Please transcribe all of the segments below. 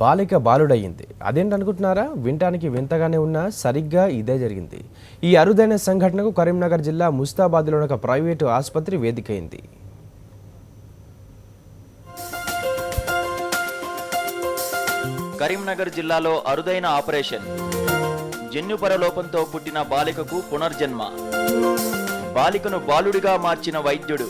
బాలిక బాలుడయ్యింది. అదేంటనుకుంటున్నారా? వినటానికి వింతగానే ఉన్నా సరిగ్గా ఇదే జరిగింది. ఈ అరుదైన సంఘటనకు కరీంనగర్ జిల్లా ముస్తాబాద్లోని ఒక ప్రైవేటు ఆసుపత్రి వేదికైంది. కరీంనగర్ జిల్లాలో అరుదైన ఆపరేషన్. జన్యుపర లోపంతో పుట్టిన బాలికకు పునర్జన్మ. బాలికను బాలుడిగా మార్చిన వైద్యుడు.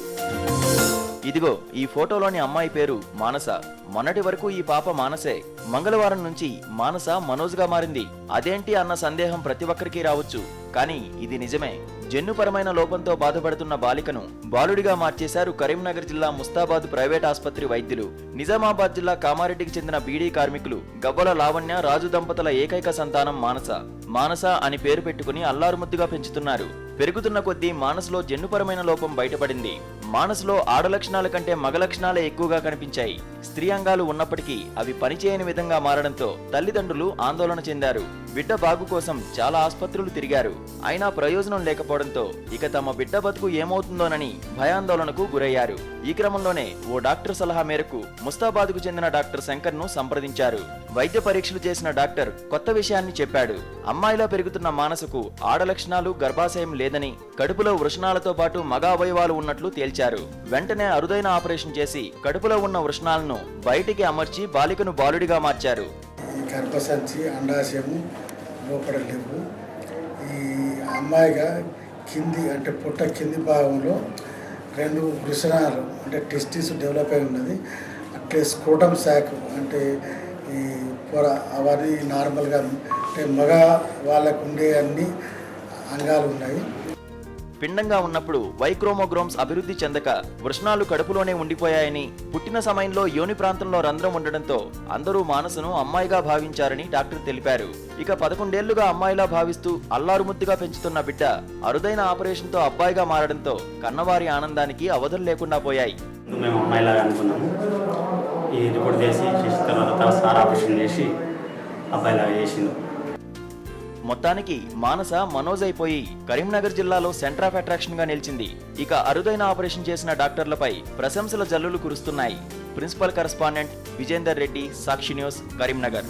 ఇదిగో ఈ ఫోటోలోని అమ్మాయి పేరు మానస. మొన్నటి వరకు ఈ పాప మానసే. మంగళవారం నుంచి మానస మనోజ్గా మారింది. అదేంటి అన్న సందేహం ప్రతి ఒక్కరికి రావచ్చు, కానీ ఇది నిజమే. జన్యుపరమైన లోపంతో బాధపడుతున్న బాలికను బాలుడిగా మార్చేశారు కరీంనగర్ జిల్లా ముస్తాబాద్ ప్రైవేట్ ఆసుపత్రి వైద్యులు. నిజామాబాద్ జిల్లా కామారెడ్డికి చెందిన బీడీ కార్మికులు గవ్వల లావణ్య రాజు దంపతుల ఏకైక సంతానం మానస. మానస అని పేరు పెట్టుకుని అల్లారుముద్దుగా పెంచుతున్నారు. పెరుగుతున్న కొద్దీ మానసలో జన్యుపరమైన లోపం బయటపడింది. మానసలో ఆడ లక్షణాల కంటే మగ లక్షణాలే ఎక్కువగా కనిపించాయి. స్త్రీ అంగాలు ఉన్నప్పటికీ అవి పనిచేయని విధంగా మారడంతో తల్లిదండ్రులు ఆందోళన చెందారు. బిడ్డ బాగు కోసం చాలా ఆసుపత్రులు తిరిగారు. అయినా ప్రయోజనం లేకపోవడంతో ఇక తమ బిడ్డ బతుకు ఏమవుతుందోనని భయాందోళనకు గురయ్యారు. ఈ క్రమంలోనే ఓ డాక్టర్ సలహా మేరకు ముస్తాబాద్కు చెందిన డాక్టర్ శంకర్ ను సంప్రదించారు. వైద్య పరీక్షలు చేసిన డాక్టర్ కొత్త విషయాన్ని చెప్పాడు. అమ్మాయిలా పెరుగుతున్న మానసకు ఆడ లక్షణాలు, గర్భాశయం లేదని, కడుపులో వృషణాలతో పాటు మగ అవయవాలు ఉన్నట్లు తేల్చారు. వెంటనే అరుదైన ఆపరేషన్ చేసి కడుపులో ఉన్న వృషణాలను బయటికి అమర్చి బాలికను బాలుడిగా మార్చారు. ఈ గర్భసంచి, అండాశయము లోపల లేవు. ఈ అమ్మాయిగా కింది అంటే పొట్ట కింది భాగంలో 2 వృషణాలు అంటే టెస్టిస్ డెవలప్ అయి ఉన్నది. అట్లే స్క్రోటమ్ శాక్ అంటే ఈ పొర అవన్నీ నార్మల్గా అంటే మగ వాళ్ళకు ఉండే అన్ని అంగాలు ఉన్నాయి. పిండంగా ఉన్నప్పుడు వైక్రోమోగ్రోమ్స్ అభివృద్ధి చెందక వృషణాలు కడుపులోనే ఉండిపోయాయని, పుట్టిన సమయంలో యోని ప్రాంతంలో రంధ్రం ఉండడంతో అందరూ మానసను అమ్మాయిగా భావించారని డాక్టర్ తెలిపారు. ఇక 11 ఏళ్లుగా అమ్మాయిలా భావిస్తూ అల్లారుముద్దుగా పెంచుతున్న బిడ్డ అరుదైన ఆపరేషన్తో అబ్బాయిగా మారడంతో కన్నవారి ఆనందానికి అవధులు లేకుండా పోయాయి. మేము అమ్మాయిలాగా అనుకున్నాము. ఈ రిపోర్ట్ చేసి తర్వాత సార్ ఆపరేషన్ చేసి అబ్బాయిలాగా చేసిండు. మొత్తానికి మానస మనోజ్ అయిపోయి కరీంనగర్ జిల్లాలో సెంటర్ ఆఫ్ అట్రాక్షన్ గా నిలిచింది. ఇక అరుదైన ఆపరేషన్ చేసిన డాక్టర్లపై ప్రశంసల జల్లులు కురుస్తున్నాయి. ప్రిన్సిపల్ కరెస్పాండెంట్ విజేందర్ రెడ్డి, సాక్షి న్యూస్, కరీంనగర్.